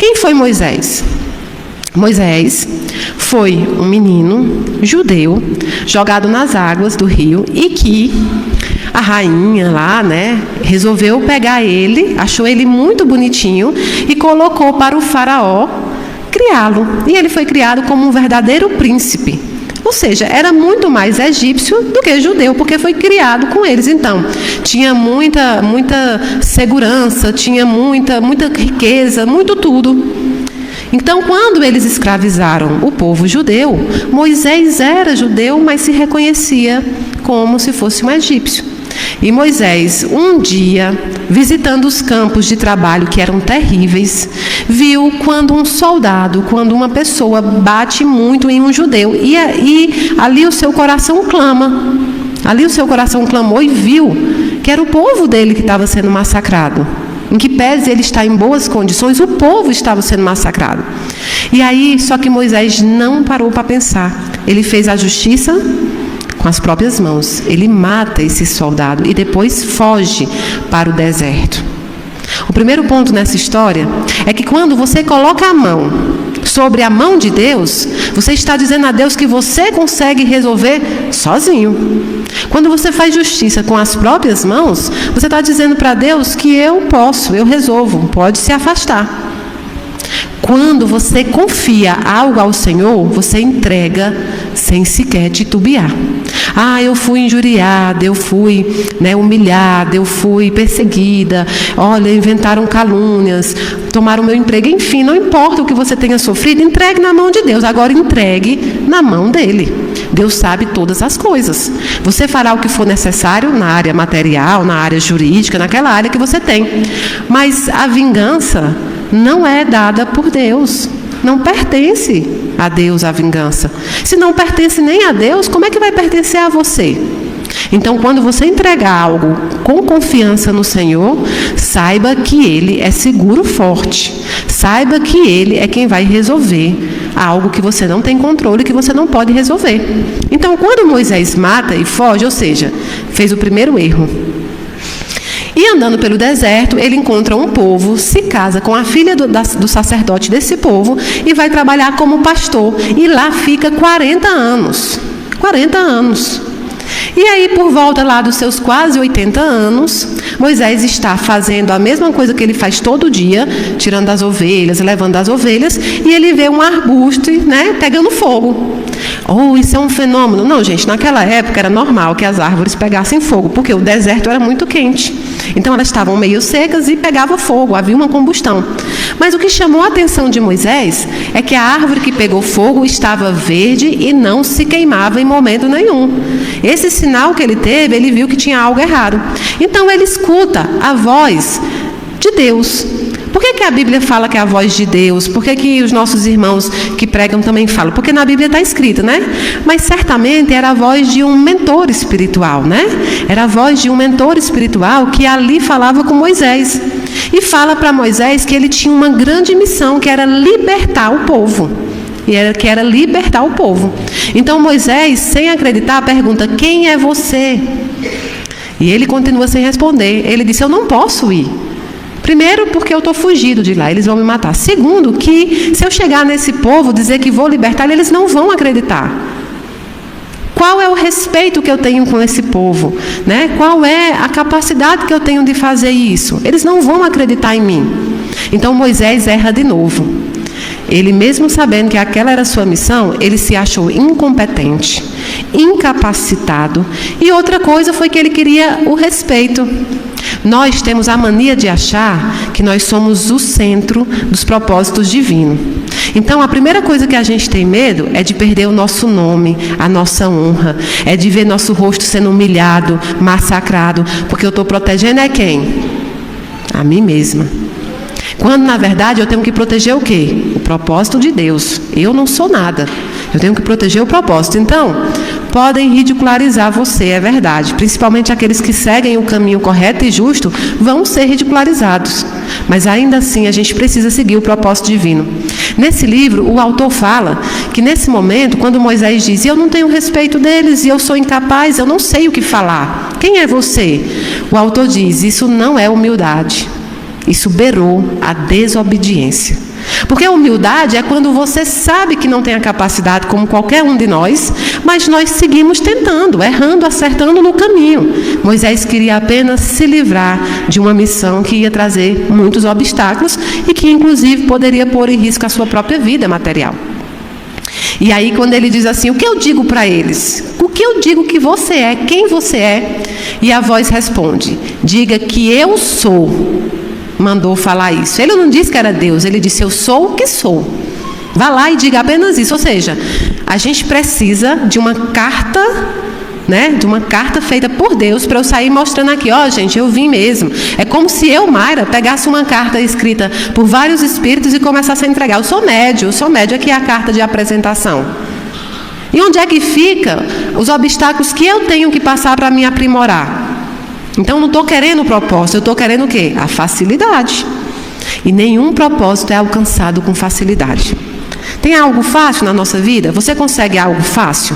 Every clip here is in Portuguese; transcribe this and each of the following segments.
Quem foi Moisés? Moisés foi um menino judeu jogado nas águas do rio e que a rainha lá, né, resolveu pegar ele, achou ele muito bonitinho e colocou para o faraó criá-lo. E ele foi criado como um verdadeiro príncipe. Ou seja, era muito mais egípcio do que judeu, porque foi criado com eles. Então, tinha muita segurança, tinha muita riqueza, muito tudo. Então, quando eles escravizaram o povo judeu, Moisés era judeu, mas se reconhecia como se fosse um egípcio. E Moisés, um dia, visitando os campos de trabalho que eram terríveis, viu quando um soldado, quando uma pessoa bate muito em um judeu, e ali o seu coração clama. Ali o seu coração clamou e viu que era o povo dele que estava sendo massacrado. Em que pese ele estar em boas condições, o povo estava sendo massacrado. E aí, só que Moisés não parou para pensar. Ele fez a justiça com as próprias mãos. Ele mata esse soldado e depois foge para o deserto. O primeiro ponto nessa história é que quando você coloca a mão sobre a mão de Deus, você está dizendo a Deus que você consegue resolver sozinho. Quando você faz justiça com as próprias mãos, você está dizendo para Deus que eu posso, eu resolvo, pode se afastar. Quando você confia algo ao Senhor, você entrega sem sequer titubear. Eu fui injuriada, eu fui humilhada, eu fui perseguida, olha, inventaram calúnias, tomaram meu emprego, enfim, não importa o que você tenha sofrido, entregue na mão de Deus, agora entregue na mão dele. Deus sabe todas as coisas. Você fará o que for necessário na área material, na área jurídica, naquela área que você tem. Mas a vingança não é dada por Deus. Não pertence a Deus a vingança. Se não pertence nem a Deus, como é que vai pertencer a você? Então, quando você entregar algo com confiança no Senhor, saiba que Ele é seguro, forte. Saiba que Ele é quem vai resolver algo que você não tem controle, que você não pode resolver. Então, quando Moisés mata e foge, ou seja, fez o primeiro erro. E andando pelo deserto, ele encontra um povo, se casa com a filha do sacerdote desse povo e vai trabalhar como pastor. E lá fica 40 anos. 40 anos. E aí, por volta lá dos seus quase 80 anos, Moisés está fazendo a mesma coisa que ele faz todo dia, tirando as ovelhas, levando as ovelhas, e ele vê um arbusto, pegando fogo. Isso é um fenômeno. Não, gente, naquela época era normal que as árvores pegassem fogo, porque o deserto era muito quente. Então elas estavam meio secas e pegava fogo, havia uma combustão. Mas o que chamou a atenção de Moisés é que a árvore que pegou fogo estava verde e não se queimava em momento nenhum. Esse sinal que ele teve, ele viu que tinha algo errado. Então ele escuta a voz de Deus. Por que a Bíblia fala que é a voz de Deus? Por que os nossos irmãos que pregam também falam? Porque na Bíblia está escrito, Mas certamente era a voz de um mentor espiritual, Era a voz de um mentor espiritual que ali falava com Moisés. E fala para Moisés que ele tinha uma grande missão, que era libertar o povo. Que era libertar o povo. Então Moisés, sem acreditar, pergunta: quem é você? E ele continua sem responder. Ele disse: eu não posso ir. Primeiro, porque eu estou fugido de lá, eles vão me matar. Segundo, que se eu chegar nesse povo, dizer que vou libertar, eles não vão acreditar. Qual é o respeito que eu tenho com esse povo? Qual é a capacidade que eu tenho de fazer isso? Eles não vão acreditar em mim. Então Moisés erra de novo. Ele, mesmo sabendo que aquela era a sua missão, ele se achou incompetente, incapacitado. E outra coisa foi que ele queria o respeito. Nós temos a mania de achar que nós somos o centro dos propósitos divinos. Então, a primeira coisa que a gente tem medo é de perder o nosso nome, a nossa honra, é de ver nosso rosto sendo humilhado, massacrado, porque eu estou protegendo quem? A mim mesma. Quando, na verdade, eu tenho que proteger o quê? O propósito de Deus. Eu não sou nada. Eu tenho que proteger o propósito. Então, podem ridicularizar você, é verdade. Principalmente aqueles que seguem o caminho correto e justo vão ser ridicularizados. Mas ainda assim, a gente precisa seguir o propósito divino. Nesse livro, o autor fala que nesse momento, quando Moisés diz: eu não tenho respeito deles e eu sou incapaz, eu não sei o que falar. Quem é você? O autor diz: isso não é humildade. Isso beirou a desobediência. Porque a humildade é quando você sabe que não tem a capacidade, como qualquer um de nós, mas nós seguimos tentando, errando, acertando no caminho. Moisés queria apenas se livrar de uma missão que ia trazer muitos obstáculos e que, inclusive, poderia pôr em risco a sua própria vida material. E aí, quando ele diz assim, o que eu digo para eles? O que eu digo que você é? Quem você é? E a voz responde, diga que eu sou. Mandou falar isso. Ele não disse que era Deus, ele disse, eu sou o que sou. Vá lá e diga apenas isso. Ou seja, a gente precisa de uma carta, né, de uma carta feita por Deus para eu sair mostrando aqui, ó, gente, eu vim mesmo. É como se eu, Mayra, pegasse uma carta escrita por vários espíritos e começasse a entregar. Eu sou médio aqui é a carta de apresentação. E onde é que fica os obstáculos que eu tenho que passar para me aprimorar? Então, eu não estou querendo o propósito, eu estou querendo o quê? A facilidade. E nenhum propósito é alcançado com facilidade. Tem algo fácil na nossa vida? Você consegue algo fácil?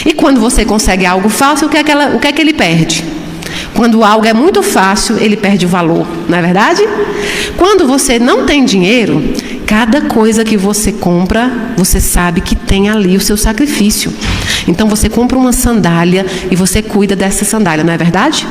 E quando você consegue algo fácil, o que é que ele perde? Quando algo é muito fácil, ele perde o valor, não é verdade? Quando você não tem dinheiro, cada coisa que você compra, você sabe que tem ali o seu sacrifício. Então você compra uma sandália e você cuida dessa sandália, não é verdade?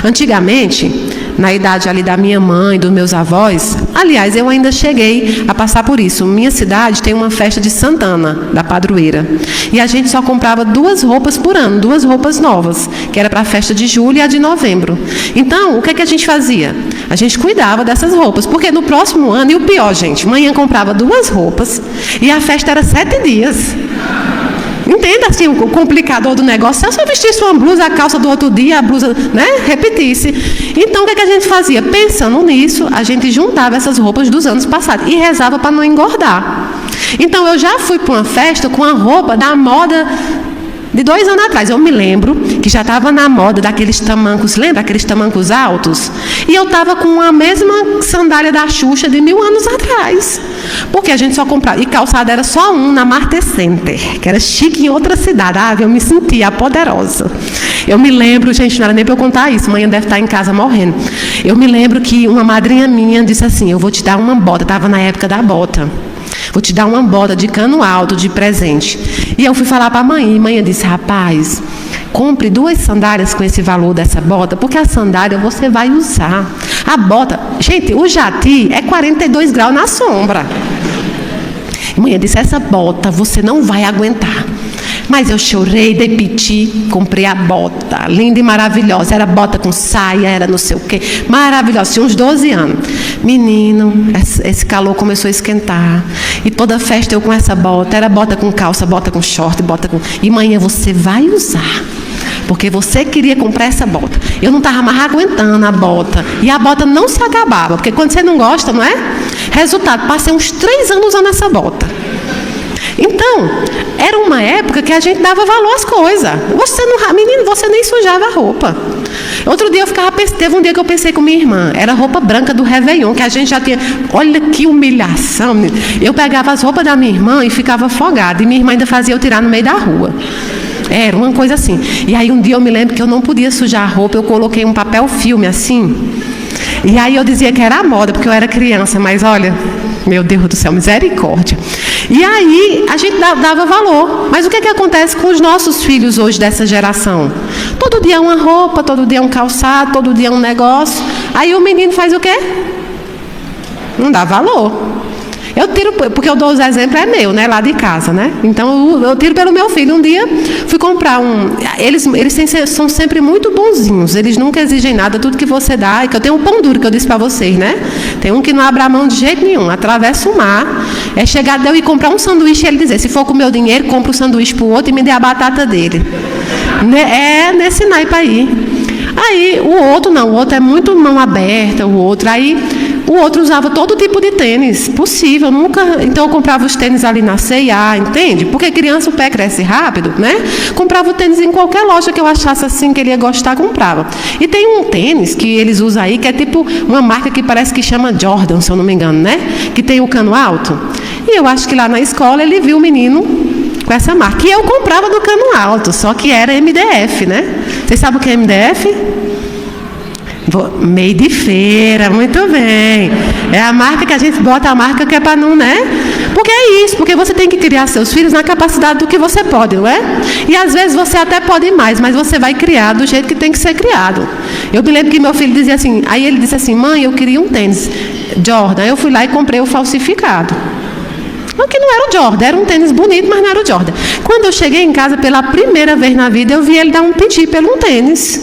Antigamente, na idade ali da minha mãe, dos meus avós, aliás, eu ainda cheguei a passar por isso. Minha cidade tem uma festa de Santana, da padroeira. E a gente só comprava 2 roupas por ano, 2 roupas novas, que era para a festa de julho e a de novembro. Então, o que é que a gente fazia? A gente cuidava dessas roupas, porque no próximo ano, e o pior, gente, manhã comprava 2 roupas e a festa era 7 dias. Entenda assim o complicador do negócio. Se eu só vestisse uma blusa, a calça do outro dia, a blusa, né, repetisse. Então, o que é que a gente fazia? Pensando nisso, a gente juntava essas roupas dos anos passados e rezava para não engordar. Então, eu já fui para uma festa com a roupa da moda de 2 anos atrás. Eu me lembro que já estava na moda daqueles tamancos, lembra? Aqueles tamancos altos? E eu estava com a mesma sandália da Xuxa de 1000 anos atrás. Porque a gente só comprava. E calçado era só um na Marte Center, que era chique em outra cidade. Ah, eu me sentia poderosa. Eu me lembro, gente, não era nem para eu contar isso. Amanhã deve estar em casa morrendo. Eu me lembro que uma madrinha minha disse assim, eu vou te dar uma bota. Estava na época da bota. Vou te dar uma bota de cano alto de presente. E eu fui falar para a mãe. E a mãe disse, rapaz, compre 2 sandálias com esse valor dessa bota, porque a sandália você vai usar. A bota, gente, o jati é 42 graus na sombra. A mãe disse, essa bota você não vai aguentar. Mas eu chorei, dei piti, comprei a bota, linda e maravilhosa. Era bota com saia, era não sei o quê, maravilhosa, tinha uns 12 anos. Menino, esse calor começou a esquentar. E toda festa eu com essa bota, era bota com calça, bota com short, bota com... E manhã você vai usar, porque você queria comprar essa bota. Eu não estava mais aguentando a bota. E a bota não se acabava, porque quando você não gosta, não é? Resultado, passei uns 3 anos usando essa bota. Então, era uma época que a gente dava valor às coisas. Menino, você nem sujava a roupa. Outro dia teve um dia que eu pensei com minha irmã, era roupa branca do Réveillon, que a gente já tinha, olha que humilhação. Eu pegava as roupas da minha irmã e ficava afogada, e minha irmã ainda fazia eu tirar no meio da rua. Era uma coisa assim. E aí um dia eu me lembro que eu não podia sujar a roupa, eu coloquei um papel filme assim, e aí eu dizia que era a moda, porque eu era criança, mas olha, meu Deus do céu, misericórdia. E aí a gente dava valor. Mas o que é que acontece com os nossos filhos hoje dessa geração? Todo dia uma roupa, todo dia um calçado, todo dia um negócio. Aí o menino faz o quê? Não dá valor. Eu tiro, porque eu dou os exemplos, é meu, né? Lá de casa, né? Então eu tiro pelo meu filho. Um dia fui comprar um. Eles são sempre muito bonzinhos. Eles nunca exigem nada, tudo que você dá. E que eu tenho um pão duro que eu disse para vocês, né? Tem um que não abre a mão de jeito nenhum. Atravessa o mar. É chegar de eu ir comprar um sanduíche e ele dizer: se for com o meu dinheiro, compra o sanduíche pro outro e me dê a batata dele. É nesse naipe aí. Aí o outro não, o outro é muito mão aberta, o outro. Aí o outro usava todo tipo de tênis possível, nunca. Então eu comprava os tênis ali na C&A, entende? Porque criança o pé cresce rápido, né? Comprava o tênis em qualquer loja que eu achasse assim que ele ia gostar, comprava. E tem um tênis que eles usam aí, que é tipo uma marca que parece que chama Jordan, se eu não me engano, né? Que tem o cano alto. E eu acho que lá na escola ele viu o menino com essa marca. E eu comprava do cano alto, só que era MDF, né? Vocês sabem o que é MDF? Meio de feira, muito bem. É a marca que a gente bota, a marca que é para não, né? Porque é isso, porque você tem que criar seus filhos na capacidade do que você pode, não é? E às vezes você até pode mais, mas você vai criar do jeito que tem que ser criado. Eu me lembro que meu filho dizia assim, aí ele disse assim, mãe, eu queria um tênis Jordan. Eu fui lá e comprei o falsificado. Que não era o Jordan, era um tênis bonito, mas não era o Jordan. Quando eu cheguei em casa pela primeira vez na vida, eu vi ele dar um piti pelo um tênis.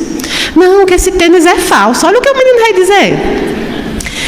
Não, que esse tênis é falso. Olha o que o menino vai dizer.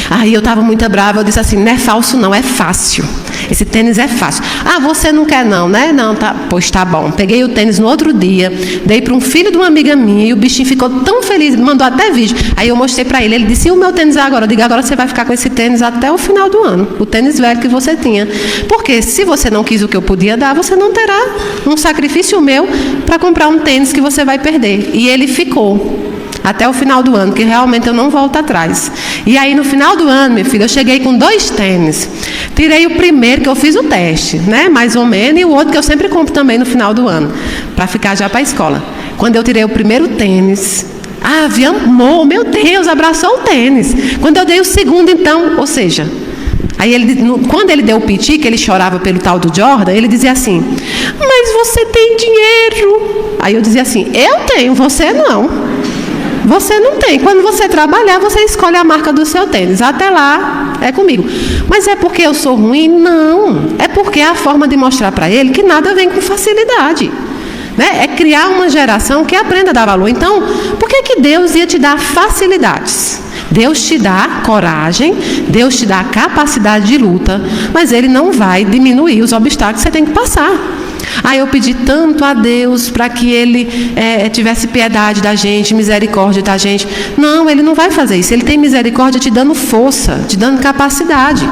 Aí eu estava muito brava, eu disse assim, não é falso não, é fácil. Esse tênis é fácil. Ah, você não quer não, né? Não, tá. Pois tá bom. Peguei o tênis no outro dia, dei para um filho de uma amiga minha e o bichinho ficou tão feliz, mandou até vídeo. Aí eu mostrei para ele, ele disse, e o meu tênis agora? Eu digo, agora você vai ficar com esse tênis até o final do ano. O tênis velho que você tinha. Porque se você não quis o que eu podia dar, você não terá um sacrifício meu para comprar um tênis que você vai perder. E ele ficou até o final do ano, que realmente eu não volto atrás. E aí no final do ano, minha filha, eu cheguei com 2 tênis. Tirei o primeiro, que eu fiz o teste, né, mais ou menos, e o outro que eu sempre compro também no final do ano, para ficar já para a escola. Quando eu tirei o primeiro tênis, amor, meu Deus, abraçou o tênis. Quando eu dei o segundo, então, ou seja, aí quando ele deu o piti, que ele chorava pelo tal do Jordan, ele dizia assim, mas você tem dinheiro. Aí eu dizia assim, eu tenho, você não. Você não tem. Quando você trabalhar, você escolhe a marca do seu tênis. Até lá, é comigo. Mas é porque eu sou ruim? Não. É porque é a forma de mostrar para ele que nada vem com facilidade. Né? É criar uma geração que aprenda a dar valor. Então, por que Deus ia te dar facilidades? Deus te dá coragem, Deus te dá capacidade de luta, mas Ele não vai diminuir os obstáculos que você tem que passar. Eu pedi tanto a Deus para que Ele tivesse piedade da gente, misericórdia da gente. Não, Ele não vai fazer isso. Ele tem misericórdia te dando força, te dando capacidade.